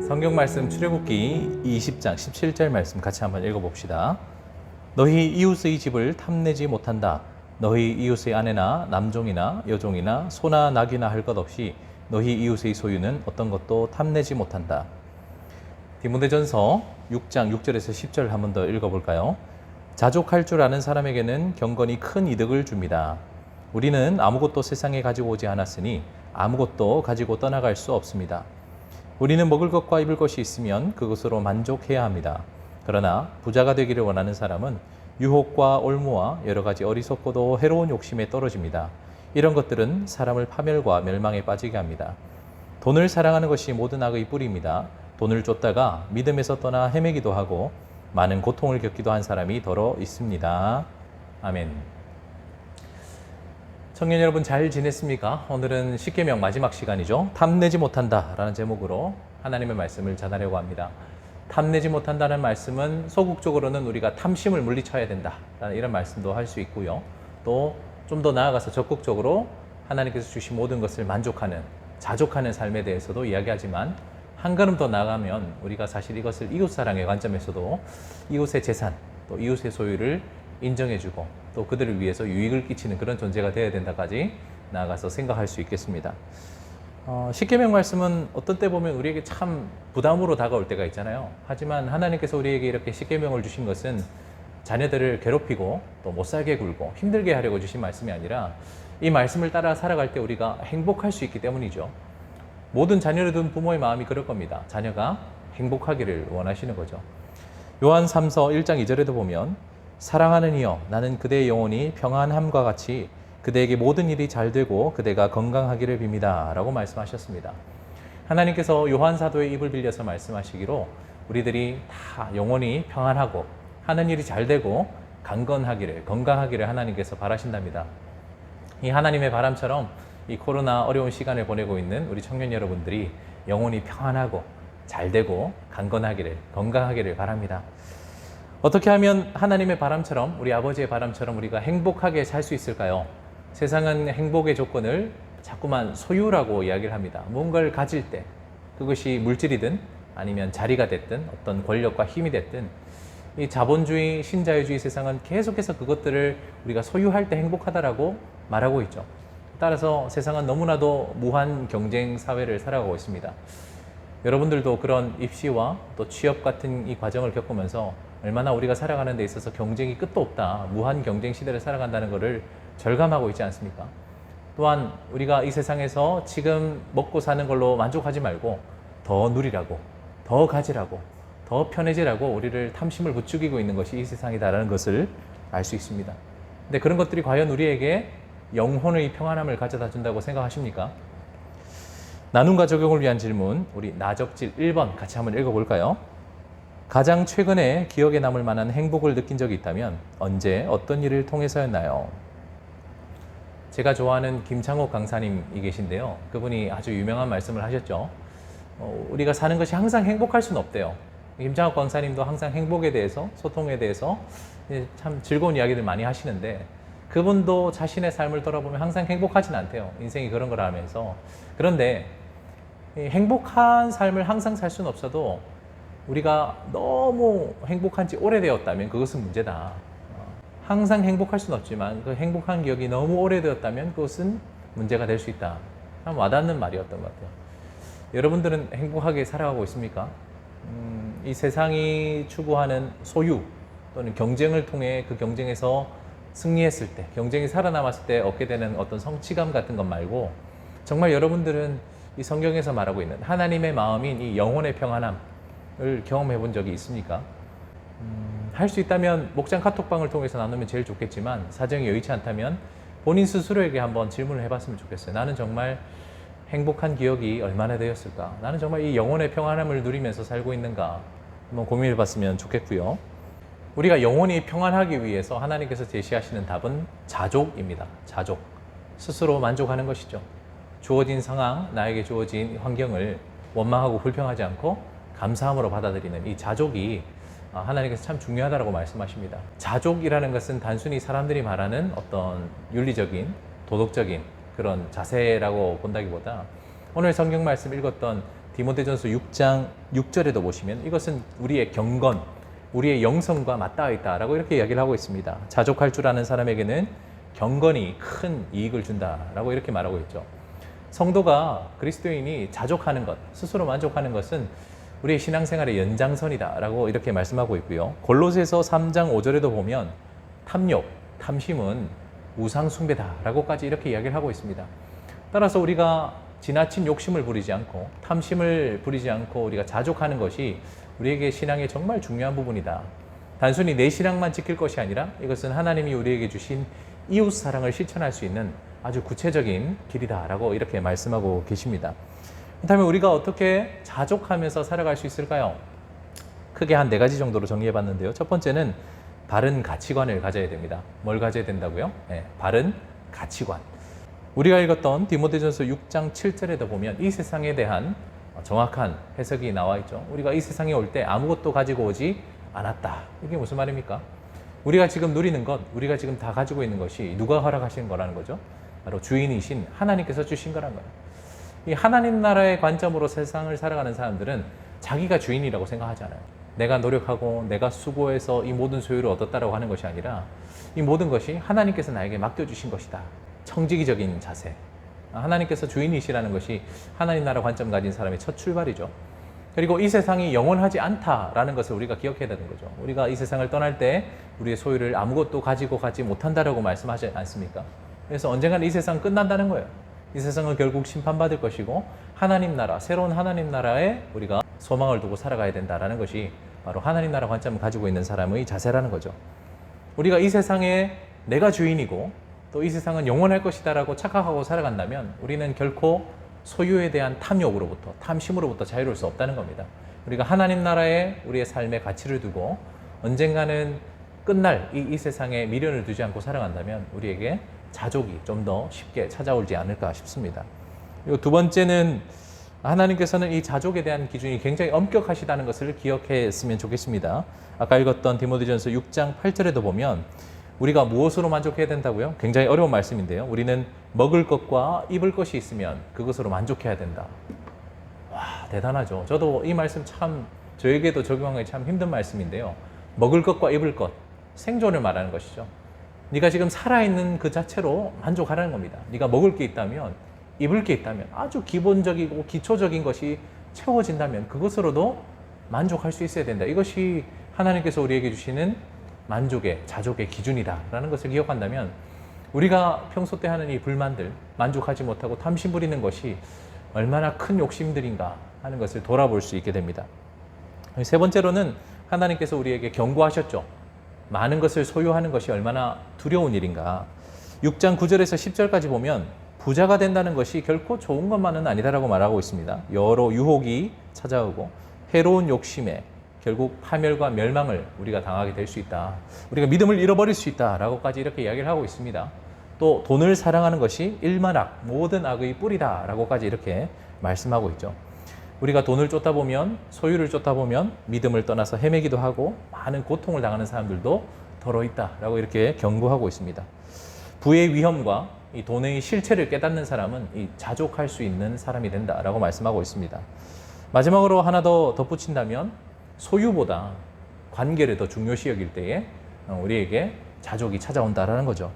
성경 말씀 출애굽기 20장 17절 말씀 같이 한번 읽어봅시다. 너희 이웃의 집을 탐내지 못한다. 너희 이웃의 아내나 남종이나 여종이나 소나 낙이나 할 것 없이 너희 이웃의 소유는 어떤 것도 탐내지 못한다. 디모데전서 6장 6절에서 10절 한 번 더 읽어볼까요? 자족할 줄 아는 사람에게는 경건이 큰 이득을 줍니다. 우리는 아무것도 세상에 가지고 오지 않았으니 아무것도 가지고 떠나갈 수 없습니다. 우리는 먹을 것과 입을 것이 있으면 그것으로 만족해야 합니다. 그러나 부자가 되기를 원하는 사람은 유혹과 올무와 여러 가지 어리석고도 해로운 욕심에 떨어집니다. 이런 것들은 사람을 파멸과 멸망에 빠지게 합니다. 돈을 사랑하는 것이 모든 악의 뿌리입니다. 돈을 쫓다가 믿음에서 떠나 헤매기도 하고 많은 고통을 겪기도 한 사람이 더러 있습니다. 아멘. 청년 여러분 잘 지냈습니까? 오늘은 십계명 마지막 시간이죠. 탐내지 못한다 라는 제목으로 하나님의 말씀을 전하려고 합니다. 탐내지 못한다는 말씀은 소극적으로는 우리가 탐심을 물리쳐야 된다 라는 이런 말씀도 할 수 있고요. 또 좀 더 나아가서 적극적으로 하나님께서 주신 모든 것을 만족하는, 자족하는 삶에 대해서도 이야기하지만 한 걸음 더 나아가면 우리가 사실 이것을 이웃사랑의 관점에서도 이웃의 재산, 또 이웃의 소유를 인정해주고 또 그들을 위해서 유익을 끼치는 그런 존재가 되어야 된다까지 나아가서 생각할 수 있겠습니다. 십계명 말씀은 어떤 때 보면 우리에게 참 부담으로 다가올 때가 있잖아요. 하지만 하나님께서 우리에게 이렇게 십계명을 주신 것은 자녀들을 괴롭히고 또 못살게 굴고 힘들게 하려고 주신 말씀이 아니라 이 말씀을 따라 살아갈 때 우리가 행복할 수 있기 때문이죠. 모든 자녀를 둔 부모의 마음이 그럴 겁니다. 자녀가 행복하기를 원하시는 거죠. 요한 3서 1장 2절에도 보면 사랑하는 이여 나는 그대의 영혼이 평안함과 같이 그대에게 모든 일이 잘 되고 그대가 건강하기를 빕니다 라고 말씀하셨습니다. 하나님께서 요한 사도의 입을 빌려서 말씀하시기로 우리들이 다 영혼이 평안하고 하는 일이 잘 되고 강건하기를, 건강하기를 하나님께서 바라신답니다. 이 하나님의 바람처럼 이 코로나 어려운 시간을 보내고 있는 우리 청년 여러분들이 영혼이 평안하고 잘 되고 강건하기를, 건강하기를 바랍니다. 어떻게 하면 하나님의 바람처럼, 우리 아버지의 바람처럼 우리가 행복하게 살 수 있을까요? 세상은 행복의 조건을 자꾸만 소유라고 이야기를 합니다. 무언가를 가질 때, 그것이 물질이든 아니면 자리가 됐든 어떤 권력과 힘이 됐든 이 자본주의, 신자유주의 세상은 계속해서 그것들을 우리가 소유할 때 행복하다라고 말하고 있죠. 따라서 세상은 너무나도 무한 경쟁 사회를 살아가고 있습니다. 여러분들도 그런 입시와 또 취업 같은 이 과정을 겪으면서 얼마나 우리가 살아가는 데 있어서 경쟁이 끝도 없다, 무한 경쟁 시대를 살아간다는 것을 절감하고 있지 않습니까? 또한 우리가 이 세상에서 지금 먹고 사는 걸로 만족하지 말고 더 누리라고, 더 가지라고, 더 편해지라고 우리를 탐심을 부추기고 있는 것이 이 세상이다라는 것을 알 수 있습니다. 근데 그런 것들이 과연 우리에게 영혼의 평안함을 가져다 준다고 생각하십니까? 나눔과 적용을 위한 질문, 우리 나적질 1번 같이 한번 읽어볼까요? 가장 최근에 기억에 남을 만한 행복을 느낀 적이 있다면 언제 어떤 일을 통해서였나요? 제가 좋아하는 김창옥 강사님이 계신데요. 그분이 아주 유명한 말씀을 하셨죠. 우리가 사는 것이 항상 행복할 수는 없대요. 김창옥 강사님도 항상 행복에 대해서, 소통에 대해서 참 즐거운 이야기들 많이 하시는데 그분도 자신의 삶을 돌아보면 항상 행복하진 않대요. 인생이 그런 걸 알면서. 그런데 행복한 삶을 항상 살 수는 없어도 우리가 너무 행복한 지 오래되었다면 그것은 문제다. 항상 행복할 수는 없지만 그 행복한 기억이 너무 오래되었다면 그것은 문제가 될 수 있다. 참 와닿는 말이었던 것 같아요. 여러분들은 행복하게 살아가고 있습니까? 이 세상이 추구하는 소유 또는 경쟁을 통해 그 경쟁에서 승리했을 때, 경쟁이 살아남았을 때 얻게 되는 어떤 성취감 같은 것 말고 정말 여러분들은 이 성경에서 말하고 있는 하나님의 마음인 이 영혼의 평안함을 경험해 본 적이 있습니까? 할 수 있다면 목장 카톡방을 통해서 나누면 제일 좋겠지만 사정이 여의치 않다면 본인 스스로에게 한번 질문을 해봤으면 좋겠어요. 나는 정말 행복한 기억이 얼마나 되었을까? 나는 정말 이 영혼의 평안함을 누리면서 살고 있는가? 한번 고민해 봤으면 좋겠고요. 우리가 영혼이 평안하기 위해서 하나님께서 제시하시는 답은 자족입니다. 자족. 스스로 만족하는 것이죠. 주어진 상황, 나에게 주어진 환경을 원망하고 불평하지 않고 감사함으로 받아들이는 이 자족이 하나님께서 참 중요하다고 말씀하십니다. 자족이라는 것은 단순히 사람들이 말하는 어떤 윤리적인, 도덕적인 그런 자세라고 본다기보다 오늘 성경 말씀 읽었던 디모데전서 6장 6절에도 보시면 이것은 우리의 경건, 우리의 영성과 맞닿아 있다라고 이렇게 이야기를 하고 있습니다. 자족할 줄 아는 사람에게는 경건이 큰 이익을 준다라고 이렇게 말하고 있죠. 성도가 그리스도인이 자족하는 것, 스스로 만족하는 것은 우리의 신앙생활의 연장선이다라고 이렇게 말씀하고 있고요. 골로새서 3장 5절에도 보면 탐욕, 탐심은 우상 숭배다라고까지 이렇게 이야기를 하고 있습니다. 따라서 우리가 지나친 욕심을 부리지 않고 탐심을 부리지 않고 우리가 자족하는 것이 우리에게 신앙의 정말 중요한 부분이다. 단순히 내 신앙만 지킬 것이 아니라 이것은 하나님이 우리에게 주신 이웃 사랑을 실천할 수 있는 아주 구체적인 길이다라고 이렇게 말씀하고 계십니다. 그렇다면 우리가 어떻게 자족하면서 살아갈 수 있을까요? 크게 한 4가지 정도로 정리해 봤는데요. 첫 번째는 바른 가치관을 가져야 됩니다. 뭘 가져야 된다고요? 네, 바른 가치관. 우리가 읽었던 디모데전서 6장 7절에도 보면 이 세상에 대한 정확한 해석이 나와 있죠. 우리가 이 세상에 올 때 아무것도 가지고 오지 않았다. 이게 무슨 말입니까? 우리가 지금 누리는 것, 우리가 지금 다 가지고 있는 것이 누가 허락하신 거라는 거죠? 바로 주인이신 하나님께서 주신 거란 거예요. 이 하나님 나라의 관점으로 세상을 살아가는 사람들은 자기가 주인이라고 생각하지 않아요. 내가 노력하고 내가 수고해서 이 모든 소유를 얻었다라고 하는 것이 아니라 이 모든 것이 하나님께서 나에게 맡겨주신 것이다. 청지기적인 자세. 하나님께서 주인이시라는 것이 하나님 나라 관점 가진 사람의 첫 출발이죠. 그리고 이 세상이 영원하지 않다라는 것을 우리가 기억해야 되는 거죠. 우리가 이 세상을 떠날 때 우리의 소유를 아무것도 가지고 가지 못한다라고 말씀하지 않습니까? 그래서 언젠가는 이 세상 끝난다는 거예요. 이 세상은 결국 심판받을 것이고 하나님 나라, 새로운 하나님 나라에 우리가 소망을 두고 살아가야 된다라는 것이 바로 하나님 나라 관점을 가지고 있는 사람의 자세라는 거죠. 우리가 이 세상에 내가 주인이고 또 이 세상은 영원할 것이다라고 착각하고 살아간다면 우리는 결코 소유에 대한 탐욕으로부터, 탐심으로부터 자유로울 수 없다는 겁니다. 우리가 하나님 나라에 우리의 삶의 가치를 두고 언젠가는 끝날 이 세상에 미련을 두지 않고 살아간다면 우리에게 자족이 좀 더 쉽게 찾아오지 않을까 싶습니다. 그리고 두 번째는 하나님께서는 이 자족에 대한 기준이 굉장히 엄격하시다는 것을 기억했으면 좋겠습니다. 아까 읽었던 디모데전서 6장 8절에도 보면 우리가 무엇으로 만족해야 된다고요? 굉장히 어려운 말씀인데요. 우리는 먹을 것과 입을 것이 있으면 그것으로 만족해야 된다. 와, 대단하죠. 저도 이 말씀 참 저에게도 적용하기 참 힘든 말씀인데요. 먹을 것과 입을 것, 생존을 말하는 것이죠. 네가 지금 살아있는 그 자체로 만족하라는 겁니다. 네가 먹을 게 있다면, 입을 게 있다면, 아주 기본적이고 기초적인 것이 채워진다면 그것으로도 만족할 수 있어야 된다. 이것이 하나님께서 우리에게 주시는 만족의, 자족의 기준이다라는 것을 기억한다면 우리가 평소 때 하는 이 불만들, 만족하지 못하고 탐심 부리는 것이 얼마나 큰 욕심들인가 하는 것을 돌아볼 수 있게 됩니다. 세 번째로는 하나님께서 우리에게 경고하셨죠. 많은 것을 소유하는 것이 얼마나 두려운 일인가. 6장 9절에서 10절까지 보면 부자가 된다는 것이 결코 좋은 것만은 아니다라고 말하고 있습니다. 여러 유혹이 찾아오고 해로운 욕심에 결국 파멸과 멸망을 우리가 당하게 될 수 있다. 우리가 믿음을 잃어버릴 수 있다라고까지 이렇게 이야기를 하고 있습니다. 또 돈을 사랑하는 것이 일만악, 모든 악의 뿌리다라고까지 이렇게 말씀하고 있죠. 우리가 돈을 쫓다 보면, 소유를 쫓다 보면 믿음을 떠나서 헤매기도 하고 많은 고통을 당하는 사람들도 더러 있다라고 이렇게 경고하고 있습니다. 부의 위험과 이 돈의 실체를 깨닫는 사람은 이 자족할 수 있는 사람이 된다라고 말씀하고 있습니다. 마지막으로 하나 더 덧붙인다면 소유보다 관계를 더 중요시 여길 때에 우리에게 자족이 찾아온다라는 거죠.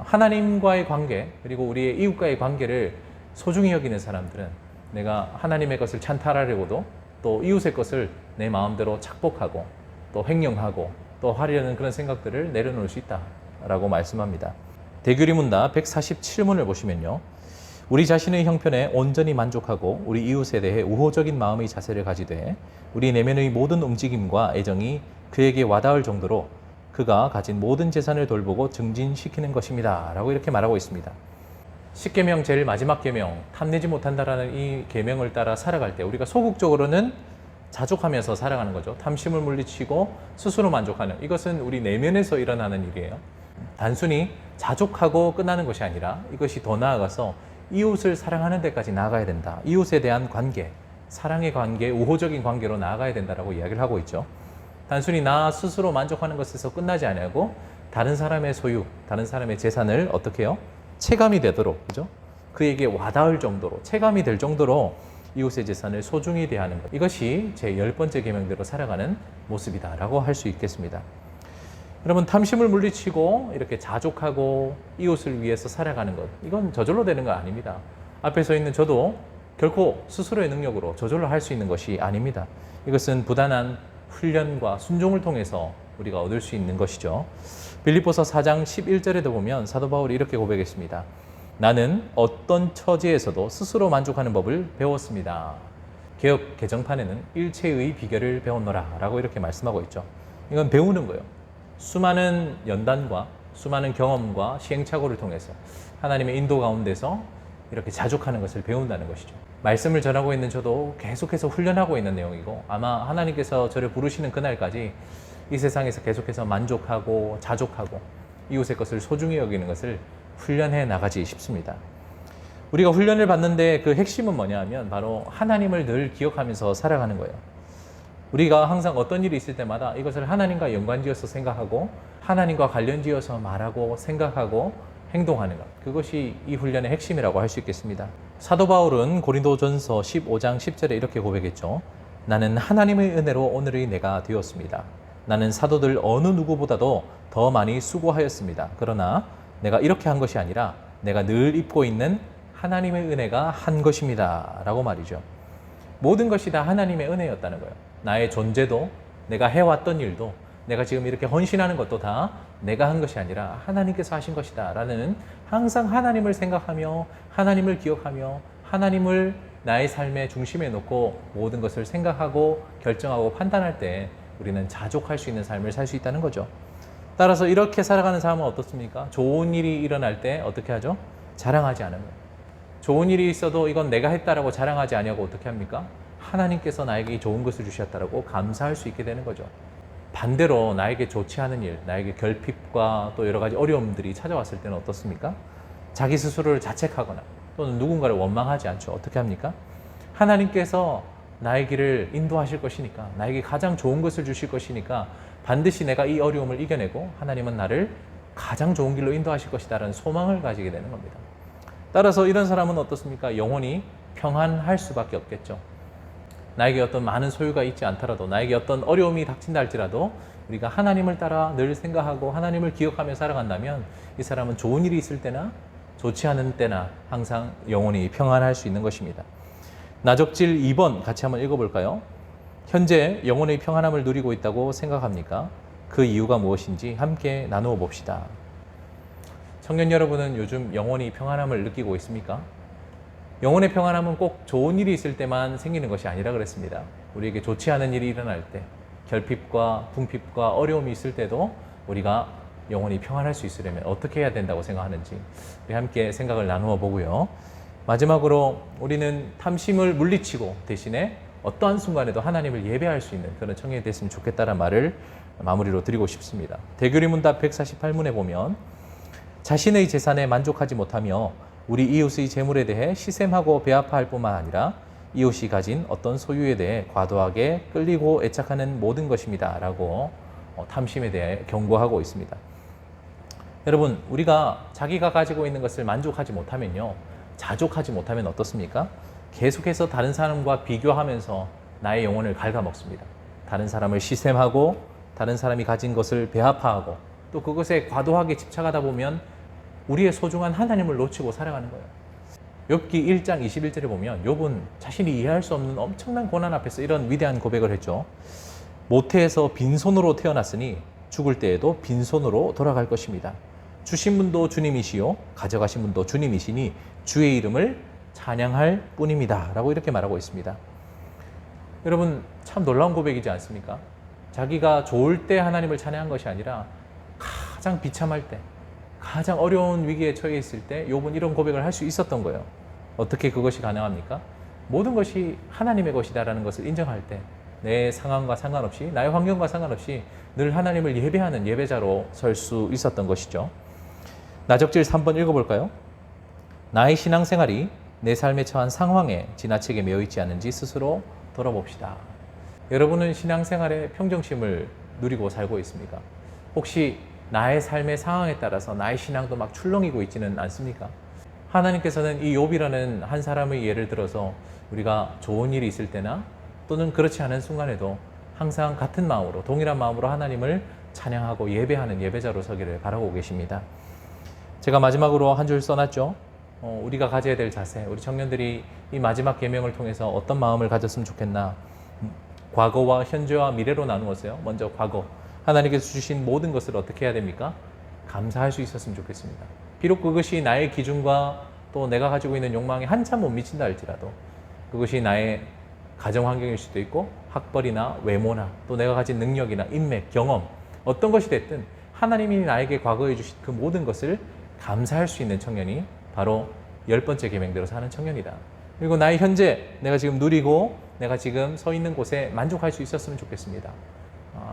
하나님과의 관계 그리고 우리의 이웃과의 관계를 소중히 여기는 사람들은 내가 하나님의 것을 찬탈하려고도 또 이웃의 것을 내 마음대로 착복하고 또 횡령하고 또 하려는 그런 생각들을 내려놓을 수 있다라고 말씀합니다. 대규리문답 147문을 보시면요. 우리 자신의 형편에 온전히 만족하고 우리 이웃에 대해 우호적인 마음의 자세를 가지되 우리 내면의 모든 움직임과 애정이 그에게 와닿을 정도로 그가 가진 모든 재산을 돌보고 증진시키는 것입니다. 라고 이렇게 말하고 있습니다. 10계명 제일 마지막 계명, 탐내지 못한다라는 이 계명을 따라 살아갈 때 우리가 소극적으로는 자족하면서 살아가는 거죠. 탐심을 물리치고 스스로 만족하는, 이것은 우리 내면에서 일어나는 일이에요. 단순히 자족하고 끝나는 것이 아니라 이것이 더 나아가서 이웃을 사랑하는 데까지 나아가야 된다. 이웃에 대한 관계, 사랑의 관계, 우호적인 관계로 나아가야 된다라고 이야기를 하고 있죠. 단순히 나 스스로 만족하는 것에서 끝나지 아니하고 다른 사람의 소유, 다른 사람의 재산을 어떻게 해요? 체감이 되도록, 그죠? 그에게 와닿을 정도로, 체감이 될 정도로 이웃의 재산을 소중히 대하는 것. 이것이 제 10번째 계명대로 살아가는 모습이다라고 할 수 있겠습니다. 여러분, 탐심을 물리치고 이렇게 자족하고 이웃을 위해서 살아가는 것, 이건 저절로 되는 거 아닙니다. 앞에 서 있는 저도 결코 스스로의 능력으로 저절로 할 수 있는 것이 아닙니다. 이것은 부단한 훈련과 순종을 통해서 우리가 얻을 수 있는 것이죠. 빌립보서 4장 11절에도 보면 사도 바울이 이렇게 고백했습니다. 나는 어떤 처지에서도 스스로 만족하는 법을 배웠습니다. 개역 개정판에는 일체의 비결을 배웠노라 라고 이렇게 말씀하고 있죠. 이건 배우는 거예요. 수많은 연단과 수많은 경험과 시행착오를 통해서 하나님의 인도 가운데서 이렇게 자족하는 것을 배운다는 것이죠. 말씀을 전하고 있는 저도 계속해서 훈련하고 있는 내용이고, 아마 하나님께서 저를 부르시는 그날까지 이 세상에서 계속해서 만족하고 자족하고 이웃의 것을 소중히 여기는 것을 훈련해 나가지 싶습니다. 우리가 훈련을 받는데 그 핵심은 뭐냐 하면 바로 하나님을 늘 기억하면서 살아가는 거예요. 우리가 항상 어떤 일이 있을 때마다 이것을 하나님과 연관지어서 생각하고 하나님과 관련지어서 말하고 생각하고 행동하는 것, 그것이 이 훈련의 핵심이라고 할 수 있겠습니다. 사도 바울은 고린도전서 15장 10절에 이렇게 고백했죠. 나는 하나님의 은혜로 오늘의 내가 되었습니다. 나는 사도들 어느 누구보다도 더 많이 수고하였습니다. 그러나 내가 이렇게 한 것이 아니라 내가 늘 입고 있는 하나님의 은혜가 한 것입니다 라고 말이죠. 모든 것이 다 하나님의 은혜였다는 거예요. 나의 존재도, 내가 해왔던 일도, 내가 지금 이렇게 헌신하는 것도 다 내가 한 것이 아니라 하나님께서 하신 것이다 라는, 항상 하나님을 생각하며 하나님을 기억하며 하나님을 나의 삶의 중심에 놓고 모든 것을 생각하고 결정하고 판단할 때 우리는 자족할 수 있는 삶을 살 수 있다는 거죠. 따라서 이렇게 살아가는 사람은 어떻습니까? 좋은 일이 일어날 때 어떻게 하죠? 자랑하지 않으면. 좋은 일이 있어도 이건 내가 했다라고 자랑하지 아니하고 어떻게 합니까? 하나님께서 나에게 좋은 것을 주셨다라고 감사할 수 있게 되는 거죠. 반대로 나에게 좋지 않은 일, 나에게 결핍과 또 여러 가지 어려움들이 찾아왔을 때는 어떻습니까? 자기 스스로를 자책하거나 또는 누군가를 원망하지 않죠. 어떻게 합니까? 하나님께서 나의 길을 인도하실 것이니까, 나에게 가장 좋은 것을 주실 것이니까 반드시 내가 이 어려움을 이겨내고 하나님은 나를 가장 좋은 길로 인도하실 것이다라는 소망을 가지게 되는 겁니다. 따라서 이런 사람은 어떻습니까? 영혼이 평안할 수밖에 없겠죠. 나에게 어떤 많은 소유가 있지 않더라도, 나에게 어떤 어려움이 닥친다 할지라도 우리가 하나님을 따라 늘 생각하고 하나님을 기억하며 살아간다면 이 사람은 좋은 일이 있을 때나 좋지 않은 때나 항상 영혼이 평안할 수 있는 것입니다. 나적질 2번 같이 한번 읽어볼까요? 현재 영혼의 평안함을 누리고 있다고 생각합니까? 그 이유가 무엇인지 함께 나누어 봅시다. 청년 여러분은 요즘 영혼이 평안함을 느끼고 있습니까? 영혼의 평안함은 꼭 좋은 일이 있을 때만 생기는 것이 아니라 그랬습니다. 우리에게 좋지 않은 일이 일어날 때, 결핍과 궁핍과 어려움이 있을 때도 우리가 영혼이 평안할 수 있으려면 어떻게 해야 된다고 생각하는지 우리 함께 생각을 나누어 보고요. 마지막으로 우리는 탐심을 물리치고 대신에 어떠한 순간에도 하나님을 예배할 수 있는 그런 청년이 됐으면 좋겠다는 말을 마무리로 드리고 싶습니다. 대교리문답 148문에 보면 자신의 재산에 만족하지 못하며 우리 이웃의 재물에 대해 시샘하고 배아파할 뿐만 아니라 이웃이 가진 어떤 소유에 대해 과도하게 끌리고 애착하는 모든 것입니다 라고 탐심에 대해 경고하고 있습니다. 여러분, 우리가 자기가 가지고 있는 것을 만족하지 못하면요, 자족하지 못하면 어떻습니까? 계속해서 다른 사람과 비교하면서 나의 영혼을 갉아먹습니다. 다른 사람을 시샘하고 다른 사람이 가진 것을 배아파하고 또 그것에 과도하게 집착하다 보면 우리의 소중한 하나님을 놓치고 살아가는 거예요. 욥기 1장 21절에 보면 욥은 자신이 이해할 수 없는 엄청난 고난 앞에서 이런 위대한 고백을 했죠. 모태에서 빈손으로 태어났으니 죽을 때에도 빈손으로 돌아갈 것입니다. 주신 분도 주님이시요 가져가신 분도 주님이시니 주의 이름을 찬양할 뿐입니다 라고 이렇게 말하고 있습니다. 여러분, 참 놀라운 고백이지 않습니까? 자기가 좋을 때 하나님을 찬양한 것이 아니라 가장 비참할 때, 가장 어려운 위기에 처해 있을 때 욥은 이런 고백을 할 수 있었던 거예요. 어떻게 그것이 가능합니까? 모든 것이 하나님의 것이다라는 것을 인정할 때, 내 상황과 상관없이, 나의 환경과 상관없이 늘 하나님을 예배하는 예배자로 설 수 있었던 것이죠. 나적질 3번 읽어볼까요? 나의 신앙생활이 내 삶에 처한 상황에 지나치게 매여 있지 않은지 스스로 돌아봅시다. 여러분은 신앙생활에 평정심을 누리고 살고 있습니까? 혹시 나의 삶의 상황에 따라서 나의 신앙도 막 출렁이고 있지는 않습니까? 하나님께서는 이 욥이라는 한 사람의 예를 들어서 우리가 좋은 일이 있을 때나 또는 그렇지 않은 순간에도 항상 같은 마음으로, 동일한 마음으로 하나님을 찬양하고 예배하는 예배자로 서기를 바라고 계십니다. 제가 마지막으로 한 줄 써놨죠. 우리가 가져야 될 자세, 우리 청년들이 이 마지막 계명을 통해서 어떤 마음을 가졌으면 좋겠나. 과거와 현재와 미래로 나누었어요. 먼저 과거, 하나님께서 주신 모든 것을 어떻게 해야 됩니까? 감사할 수 있었으면 좋겠습니다. 비록 그것이 나의 기준과 또 내가 가지고 있는 욕망에 한참 못 미친다 할지라도, 그것이 나의 가정 환경일 수도 있고 학벌이나 외모나 또 내가 가진 능력이나 인맥, 경험, 어떤 것이 됐든 하나님이 나에게 과거에 주신 그 모든 것을 감사할 수 있는 청년이 바로 10번째 계명대로 사는 청년이다. 그리고 나의 현재, 내가 지금 누리고 내가 지금 서 있는 곳에 만족할 수 있었으면 좋겠습니다.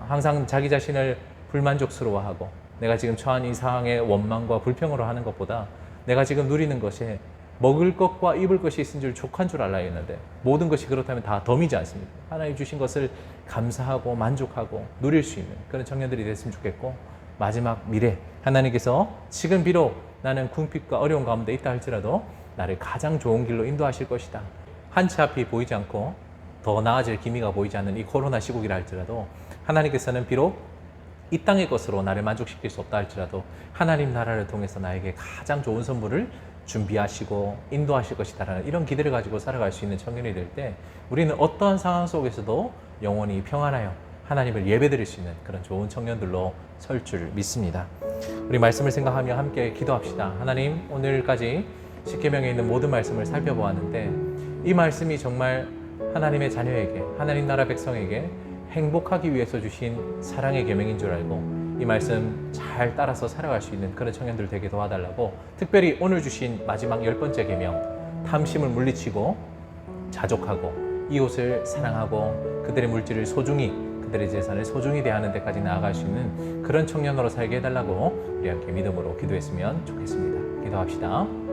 항상 자기 자신을 불만족스러워하고 내가 지금 처한 이 상황에 원망과 불평으로 하는 것보다 내가 지금 누리는 것에 먹을 것과 입을 것이 있은 줄 족한 줄 알아야 했는데 모든 것이 그렇다면 다 덤이지 않습니까? 하나님 주신 것을 감사하고 만족하고 누릴 수 있는 그런 청년들이 됐으면 좋겠고, 마지막 미래, 하나님께서 지금 비록 나는 궁핍과 어려운 가운데 있다 할지라도 나를 가장 좋은 길로 인도하실 것이다. 한 치 앞이 보이지 않고 더 나아질 기미가 보이지 않는 이 코로나 시국이라 할지라도 하나님께서는 비록 이 땅의 것으로 나를 만족시킬 수 없다 할지라도 하나님 나라를 통해서 나에게 가장 좋은 선물을 준비하시고 인도하실 것이다라는 이런 기대를 가지고 살아갈 수 있는 청년이 될 때 우리는 어떠한 상황 속에서도 영원히 평안하여 하나님을 예배드릴 수 있는 그런 좋은 청년들로 설 줄 믿습니다. 우리 말씀을 생각하며 함께 기도합시다. 하나님, 오늘까지 십계명에 있는 모든 말씀을 살펴보았는데 이 말씀이 정말 하나님의 자녀에게, 하나님 나라 백성에게 행복하기 위해서 주신 사랑의 계명인 줄 알고 이 말씀 잘 따라서 살아갈 수 있는 그런 청년들 되게 도와달라고, 특별히 오늘 주신 마지막 10번째 계명, 탐심을 물리치고 자족하고 이웃을 사랑하고 그들의 물질을 소중히, 그들의 재산을 소중히 대하는 데까지 나아갈 수 있는 그런 청년으로 살게 해달라고 우리 함께 믿음으로 기도했으면 좋겠습니다. 기도합시다.